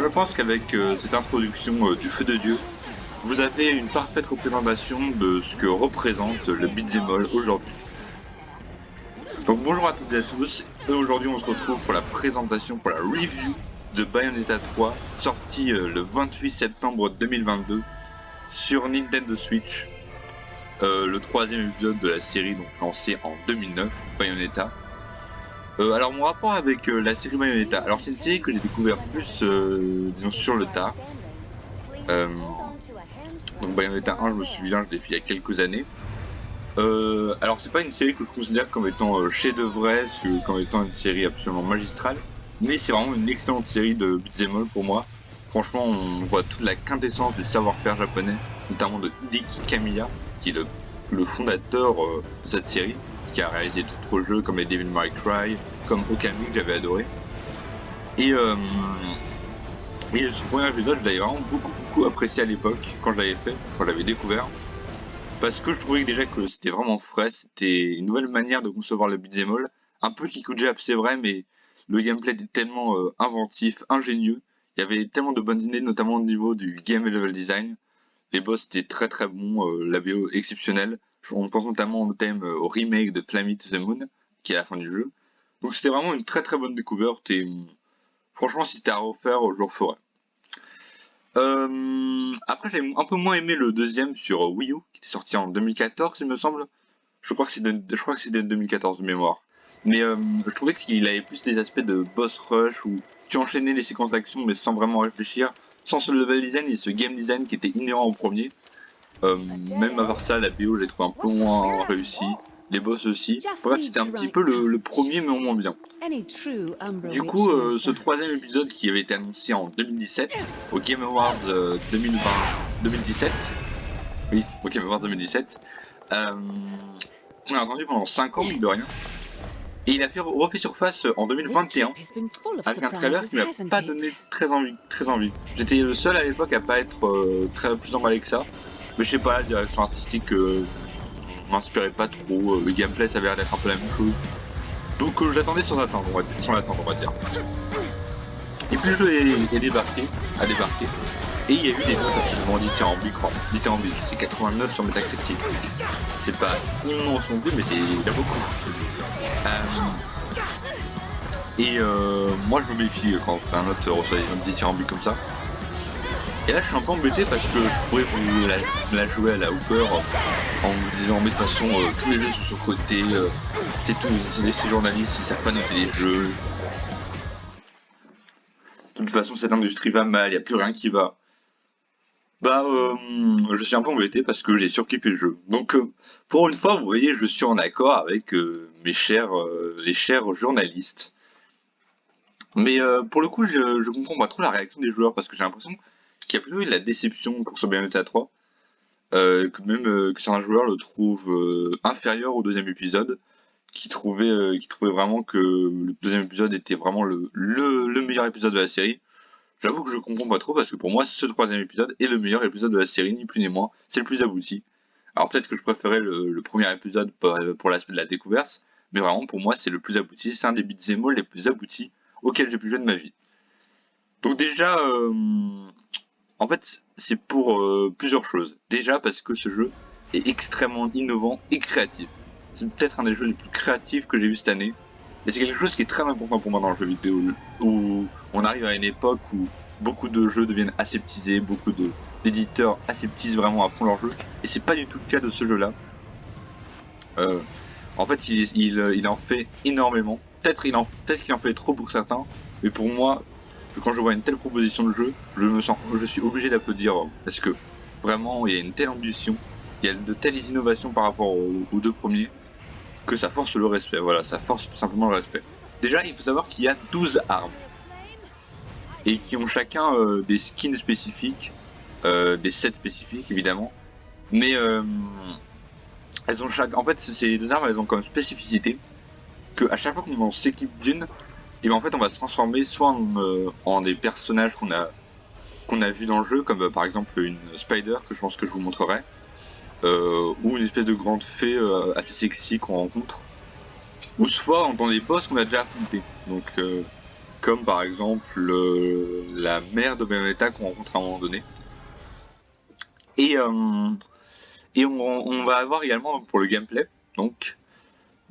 je pense qu'avec cette introduction du feu de Dieu, vous avez une parfaite représentation de ce que représente le beat'em all aujourd'hui. Donc bonjour à toutes et à tous, et aujourd'hui on se retrouve pour la présentation, pour la review de Bayonetta 3, sorti le 28 septembre 2022 sur Nintendo Switch, le troisième épisode de la série donc lancée en 2009, Bayonetta. Alors mon rapport avec la série Bayonetta, alors c'est une série que j'ai découvert plus disons sur le tard. Donc Bayonetta 1 je me souviens, je l'ai fait il y a quelques années. Alors c'est pas une série que je considère comme étant chef-d'œuvre, comme étant une série absolument magistrale, mais c'est vraiment une excellente série de beat'em all pour moi. Franchement on voit toute la quintessence du savoir-faire japonais, notamment de Hideki Kamiya, qui est le fondateur de cette série, qui a réalisé d'autres jeux comme les Devil May Cry, comme Okami que j'avais adoré. Et ce premier épisode je l'avais vraiment beaucoup apprécié à l'époque, quand je l'avais fait, quand je l'avais découvert. Parce que je trouvais déjà que c'était vraiment frais, c'était une nouvelle manière de concevoir le beat'em all, un peu Kikujab c'est vrai, mais le gameplay était tellement inventif, ingénieux, il y avait tellement de bonnes idées, notamment au niveau du game et level design. Les boss étaient très bons, la BO exceptionnelle, on pense notamment au thème, au remake de Fly Me to the Moon, qui est à la fin du jeu. Donc c'était vraiment une très bonne découverte et franchement si c'était à refaire, je le referais. Après j'ai un peu moins aimé le deuxième sur Wii U, qui était sorti en 2014 il me semble. Je crois que c'est de 2014 de mémoire. Mais je trouvais qu'il avait plus des aspects de boss rush où tu enchaînais les séquences d'action mais sans vraiment réfléchir, sans ce level design et ce game design qui était inhérent au premier. Même à part ça, la BO j'ai trouvé un peu moins réussi, les boss aussi. Bref, c'était un petit peu le premier mais au moins bien. Du coup, ce troisième épisode qui avait été annoncé en 2017, au Game Awards 2017, oui, au Game Awards 2017, on a attendu pendant 5 ans, mine de rien, et il a refait surface en 2021, avec un trailer qui m'a pas donné très envie. J'étais le seul à l'époque à pas être plus emballé que ça, mais je sais pas, la direction artistique m'inspirait pas trop, le gameplay ça avait l'air d'être un peu la même chose. Donc je l'attendais sans attendre, on va dire. Et puis le jeu a débarqué, et il y a eu des notes absolument dithyrambiques, c'est 89 sur Metacritic. C'est pas immense non plus, mais il y a beaucoup. Moi je me méfie quand un note reçoit des notes dithyrambiques comme ça. Et là je suis un peu embêté parce que je pourrais vous la jouer à la Hooper en vous disant mais de toute façon tous les jeux sont surcotés, c'est ces journalistes, ils savent pas noter les jeux. De toute façon cette industrie va mal, y a plus rien qui va. Je suis un peu embêté parce que j'ai surkiffé le jeu. Donc pour une fois vous voyez je suis en accord avec les chers journalistes. Mais pour le coup je comprends pas trop la réaction des joueurs parce que j'ai l'impression qu'il y a plutôt eu de la déception pour ce Bayonetta 3. Que certains joueurs le trouvent inférieur au deuxième épisode, qui trouvaient vraiment que le deuxième épisode était vraiment le meilleur épisode de la série. J'avoue que je comprends pas trop parce que pour moi ce troisième épisode est le meilleur épisode de la série, ni plus ni moins, c'est le plus abouti. Alors peut-être que je préférais le premier épisode pour l'aspect de la découverte, mais vraiment pour moi c'est le plus abouti, c'est un des beat'em all les plus aboutis auxquels j'ai pu jouer de ma vie. Donc déjà, en fait, c'est pour plusieurs choses. Déjà parce que ce jeu est extrêmement innovant et créatif. C'est peut-être un des jeux les plus créatifs que j'ai vu cette année. Et c'est quelque chose qui est très important pour moi dans le jeu vidéo, où on arrive à une époque où beaucoup de jeux deviennent aseptisés, beaucoup d'éditeurs aseptisent vraiment à fond leur jeu. Et c'est pas du tout le cas de ce jeu-là. En fait, il en fait énormément. Peut-être qu'il en fait trop pour certains, mais pour moi, quand je vois une telle proposition de jeu, je suis obligé d'applaudir parce que vraiment il y a une telle ambition, il y a de telles innovations par rapport aux deux premiers que ça force le respect. Voilà, ça force tout simplement le respect. Déjà, il faut savoir qu'il y a 12 armes et qui ont chacun des skins spécifiques, des sets spécifiques évidemment, mais elles ont en fait ces deux armes elles ont comme spécificité que à chaque fois qu'on s'équipe d'une, et ben en fait on va se transformer soit en des personnages qu'on a vu dans le jeu, comme par exemple une Spider que je pense que je vous montrerai, ou une espèce de grande fée assez sexy qu'on rencontre, ou soit dans des boss qu'on a déjà affrontés, donc que comme par exemple la mère de Bayonetta qu'on rencontre à un moment donné. Et, euh, et on va avoir également pour le gameplay, donc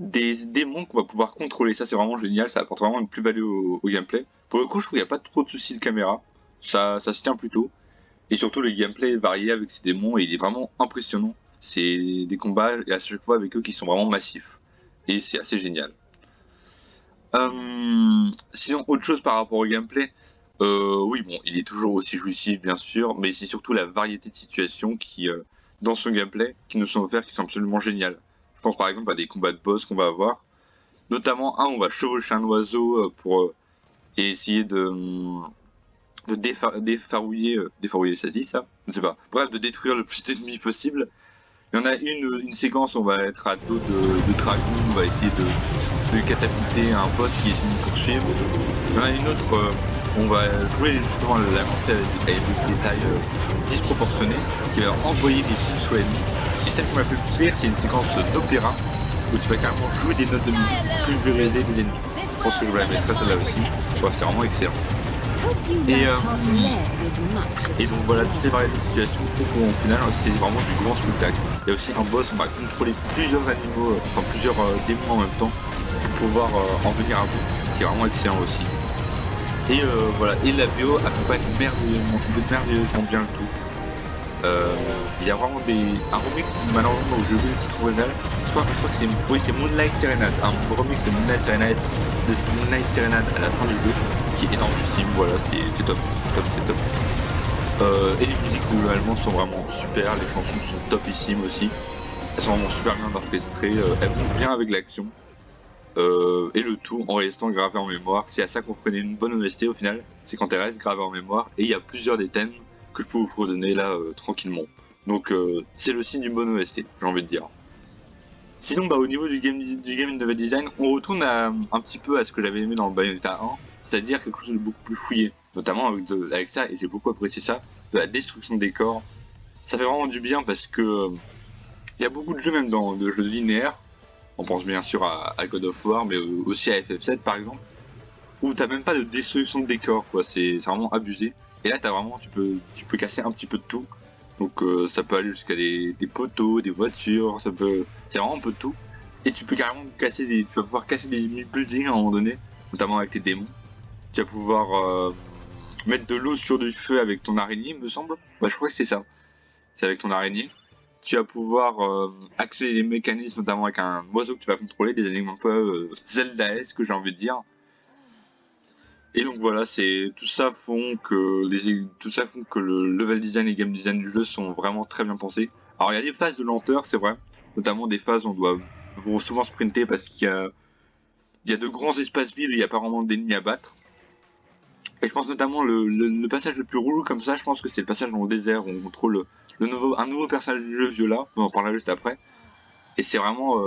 des démons qu'on va pouvoir contrôler. Ça c'est vraiment génial, ça apporte vraiment une plus-value au gameplay. Pour le coup, je trouve qu'il n'y a pas trop de soucis de caméra, ça se tient plutôt. Et surtout le gameplay est varié avec ces démons et il est vraiment impressionnant. C'est des combats et à chaque fois avec eux qui sont vraiment massifs. Et c'est assez génial. Sinon, autre chose par rapport au gameplay, oui, bon, il est toujours aussi jouissif, bien sûr, mais c'est surtout la variété de situations qui, dans son gameplay, qui nous sont offertes, qui sont absolument géniales. Je pense par exemple à des combats de boss qu'on va avoir, notamment un où on va chevaucher un oiseau pour et essayer de défarouiller, ça se dit ça? Je ne sais pas. Bref, de détruire le plus d'ennemis possible. Il y en a une séquence où on va être à dos de dragon, on va essayer de catapulter un boss qui essaie de nous poursuivre. Il y en a une autre, on va jouer justement la lancée avec des détails disproportionnés, qui va envoyer des pulses aux ennemis. Et celle qui m'a fait le plus rire, c'est une séquence d'opéra, où tu vas carrément jouer des notes de musique pour pulvériser des ennemis. Je pense que je vous la mettrai celle-là aussi. Bref, c'est vraiment excellent. Et donc voilà, toutes ces variétés de situations font qu'au final c'est vraiment du grand spectacle. Il y a aussi un boss, on va contrôler plusieurs animaux, enfin plusieurs démons en même temps pour pouvoir en venir à bout, qui est vraiment excellent aussi. Et voilà, et la VO accompagne merveilleusement bien le tout. Il y a vraiment un remix malheureusement où j'ai oublié le titre original. Je crois que c'est Moonlight Serenade, un remix de Moonlight Serenade à la fin du jeu qui est énormissime. Voilà, c'est top, c'est top. Et les musiques globalement sont vraiment super, les chansons sont topissimes aussi. Elles sont vraiment super bien orchestrées, elles vont bien avec l'action. Et le tout en restant gravé en mémoire. C'est à ça qu'on prenait une bonne OST au final, c'est quand elle reste gravée en mémoire. Et il y a plusieurs des thèmes que je peux vous redonner là tranquillement. Donc c'est le signe d'une bonne OST, j'ai envie de dire. Sinon, au niveau du game level design, on retourne un petit peu à ce que j'avais aimé dans le Bayonetta 1, c'est-à-dire quelque chose de beaucoup plus fouillé, notamment avec ça, et j'ai beaucoup apprécié ça, de la destruction de décors. Ça fait vraiment du bien parce que il y a beaucoup de jeux même dans de jeux linéaires, on pense bien sûr à God of War, mais aussi à FF7 par exemple, où t'as même pas de destruction de décors, quoi, c'est vraiment abusé. Et là, tu peux casser un petit peu de tout. Donc ça peut aller jusqu'à des poteaux, des voitures, c'est vraiment un peu de tout. Et tu peux carrément tu vas pouvoir casser des buildings à un moment donné, notamment avec tes démons. Tu vas pouvoir mettre de l'eau sur du feu avec ton araignée, me semble. Bah, je crois que c'est ça. C'est avec ton araignée. Tu vas pouvoir activer les mécanismes, notamment avec un oiseau que tu vas contrôler, des animaux un peu Zelda-esque, que j'ai envie de dire. Et donc voilà, tout ça font que le level design et game design du jeu sont vraiment très bien pensés. Alors il y a des phases de lenteur, c'est vrai, notamment des phases où on doit souvent sprinter parce il y a de grands espaces vides où il n'y a pas vraiment d'ennemis à battre. Et je pense notamment le passage le plus relou comme ça, je pense que c'est le passage dans le désert où on contrôle un nouveau personnage du jeu, Viola, on en parlera juste après. Et c'est vraiment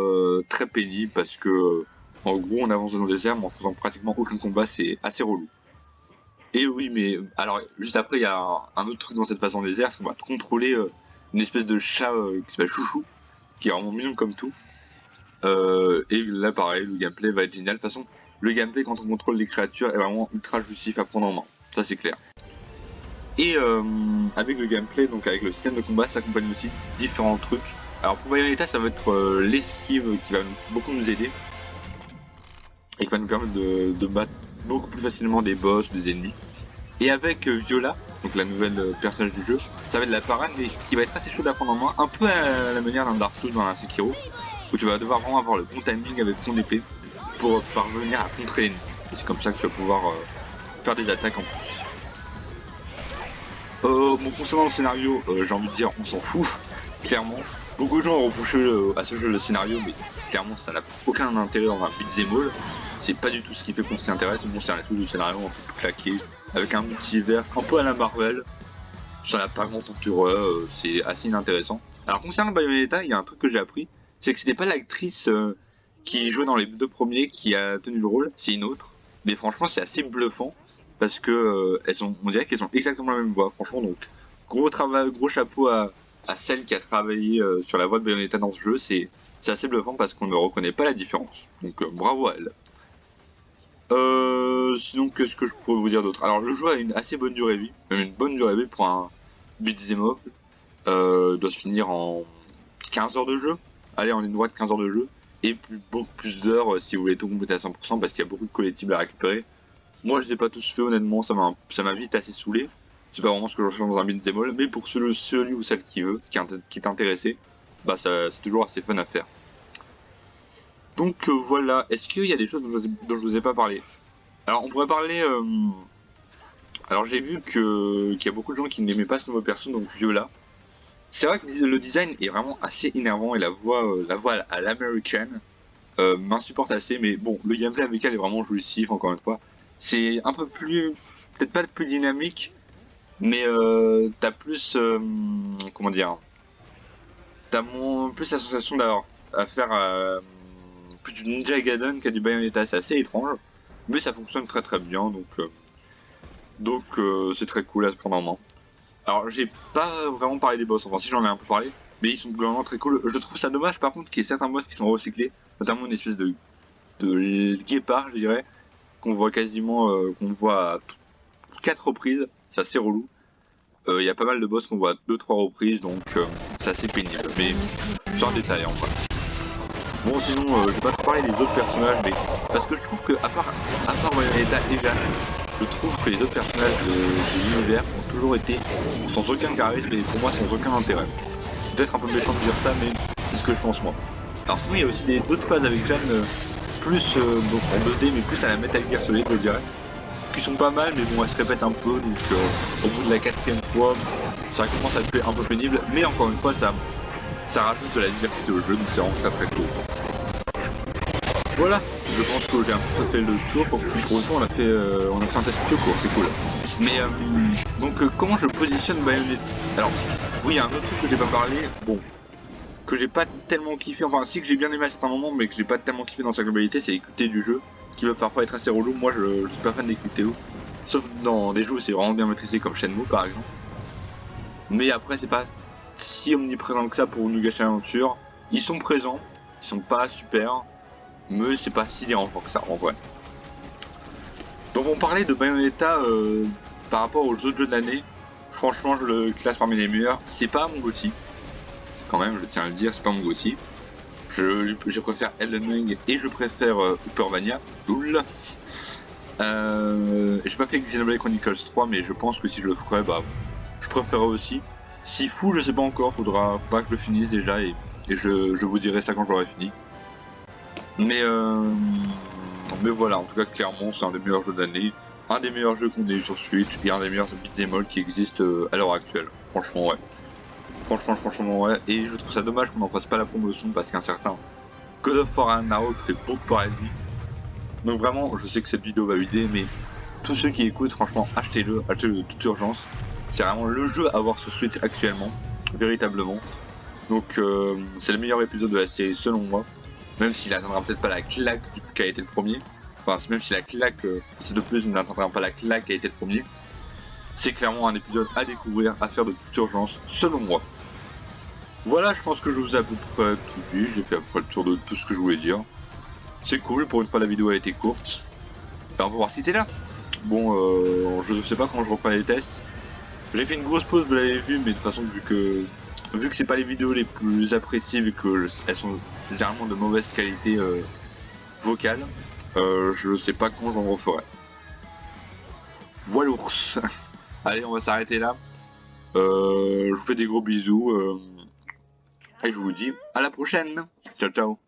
très pénible parce que en gros on avance dans le désert mais en faisant pratiquement aucun combat, c'est assez relou. Et oui, mais alors juste après, il y a un autre truc dans cette phase en désert, c'est qu'on va contrôler une espèce de chat qui s'appelle Chouchou, qui est vraiment mignon comme tout. Et là, pareil, le gameplay va être génial. De toute façon, le gameplay quand on contrôle les créatures est vraiment ultra jouissif à prendre en main. Ça, c'est clair. Et avec le gameplay, donc avec le système de combat, ça accompagne aussi différents trucs. Alors pour Bayonetta, ça va être l'esquive qui va beaucoup nous aider et qui va nous permettre de battre beaucoup plus facilement des boss, des ennemis. Et avec Viola, donc la nouvelle personnage du jeu, ça va être de la parade, mais qui va être assez chaud à prendre en main, un peu à la manière d'un Dark Souls dans un Sekiro, où tu vas devoir vraiment avoir le bon timing avec ton épée pour parvenir à contrer l'ennemi. Et c'est comme ça que tu vas pouvoir faire des attaques en plus. Bon, concernant le scénario, j'ai envie de dire, on s'en fout, clairement. Beaucoup de gens ont reproché à ce jeu le scénario, mais clairement ça n'a aucun intérêt dans un beat'em all. C'est pas du tout ce qui fait qu'on s'y intéresse. Bon, c'est un truc de scénario un peu claqué, avec un multiverse un peu à la Marvel. Ça n'a pas grand intérêt, c'est assez inintéressant. Alors concernant Bayonetta, il y a un truc que j'ai appris, c'est que c'était pas l'actrice qui jouait dans les deux premiers qui a tenu le rôle, c'est une autre. Mais franchement, c'est assez bluffant parce que on dirait qu'elles ont exactement la même voix. Franchement, donc gros travail, gros chapeau à celle qui a travaillé sur la voix de Bayonetta dans ce jeu. C'est assez bluffant parce qu'on ne reconnaît pas la différence. Donc bravo à elle. Sinon, qu'est-ce que je pourrais vous dire d'autre? Alors, le jeu a une assez bonne durée de vie, même une bonne durée de vie pour un beat'em up. Doit se finir en 15 heures de jeu. Allez, en ligne droite, 15 heures de jeu. Et beaucoup plus d'heures si vous voulez tout compléter à 100% parce qu'il y a beaucoup de collectibles à récupérer. Moi, je les ai pas tous fait, honnêtement, ça m'a vite assez saoulé. C'est pas vraiment ce que je recherche dans un beat'em all, mais pour celui ou celle qui veut, qui est intéressé, bah c'est toujours assez fun à faire. Donc voilà, est-ce qu'il y a des choses dont je vous ai pas parlé? Alors on pourrait parler... Alors j'ai vu qu'il y a beaucoup de gens qui n'aimaient pas ce nouveau perso, donc Viola. C'est vrai que le design est vraiment assez énervant et la voix à l'américaine m'insupporte assez, mais bon, le gameplay avec elle est vraiment jouissif, encore une fois. C'est un peu plus... peut-être pas le plus dynamique, mais t'as plus... comment dire? T'as plus la sensation d'avoir à faire plus du Ninja Gaiden qu'à du Bayonetta, c'est assez étrange, mais ça fonctionne très très bien, donc c'est très cool à se prendre en main. Alors j'ai pas vraiment parlé des boss, enfin si j'en ai un peu parlé, mais ils sont vraiment très cool. Je trouve ça dommage par contre qu'il y ait certains boss qui sont recyclés, notamment une espèce de guépard je dirais, qu'on voit quasiment, qu'on voit à 4 reprises, c'est assez relou. Il y a pas mal de boss qu'on voit à 2-3 reprises, donc c'est assez pénible, mais c'est un détail en vrai. Bon sinon, je vais pas trop parler des autres personnages, mais parce que je trouve que à part Bayonetta et Jeanne, je trouve que les autres personnages de l'univers ont toujours été sans aucun charisme et pour moi sans aucun intérêt. C'est peut-être un peu méchant de dire ça, mais c'est ce que je pense moi. Alors sinon il y a aussi d'autres phases avec Jeanne, plus donc en 2D mais plus à la Metal Gear Solid je dirais, qui sont pas mal mais bon elles se répètent un peu, donc au bout de la 4ème fois ça commence à être un peu pénible, mais encore une fois ça rajoute de la diversité au jeu, donc c'est vraiment très très cool. Voilà, je pense que j'ai un peu fait le tour, pour une fois on a fait un test plutôt court, c'est cool. Mais comment je positionne Bayonetta? Alors, oui, il y a un autre truc que j'ai pas parlé, bon, que j'ai pas tellement kiffé, enfin si que j'ai bien aimé à certains moments, mais que j'ai pas tellement kiffé dans sa globalité, c'est les QTE du jeu, qui peuvent parfois être assez relou. Moi je suis pas fan des QTE, sauf dans des jeux où c'est vraiment bien maîtrisé comme Shenmue par exemple. Mais après c'est pas si omniprésent que ça pour nous gâcher l'aventure. Ils sont présents, ils sont pas super, mais c'est pas si dérangeant que ça en vrai. Donc on parlait de Bayonetta par rapport aux autres jeux de l'année. Franchement je le classe parmi les meilleurs. C'est pas mon GOTY, quand même je tiens à le dire, c'est pas mon GOTY. Je préfère Elden Ring et je préfère Uppermania. Oula. J'ai pas fait Xenoblade Chronicles 3 mais je pense que si je le ferais bah je préférerais aussi. Si fou je sais pas encore, faudra pas que je le finisse déjà et je vous dirai ça quand je l'aurai fini. Mais voilà, en tout cas clairement c'est un des meilleurs jeux de l'année, un des meilleurs jeux qu'on ait eu sur Switch et un des meilleurs beat'em all qui existent à l'heure actuelle. Franchement ouais. Franchement ouais. Et je trouve ça dommage qu'on n'en fasse pas la promotion parce qu'un certain God of War Ragnarok fait beaucoup parler de lui. Donc vraiment, je sais que cette vidéo va vider, mais tous ceux qui écoutent, franchement, achetez-le de toute urgence. C'est vraiment le jeu à voir sur Switch actuellement, véritablement. Donc c'est le meilleur épisode de la série selon moi. Même s'il n'atteindra peut-être pas la claque qui a été le premier. Enfin, même si la claque, c'est de plus, n'atteindra pas la claque qui a été le premier. C'est clairement un épisode à découvrir, à faire de toute urgence, selon moi. Voilà, je pense que je vous ai à peu près tout dit. J'ai fait à peu près le tour de tout ce que je voulais dire. C'est cool, pour une fois la vidéo a été courte. Et on va voir si t'es là. Bon, je sais pas quand je reprends les tests. J'ai fait une grosse pause, vous l'avez vu, mais de toute façon, vu que c'est pas les vidéos les plus appréciées, vu que elles sont généralement de mauvaise qualité vocale, je sais pas quand j'en referai. Voilà ours. Allez, on va s'arrêter là. Je vous fais des gros bisous et je vous dis à la prochaine. Ciao ciao.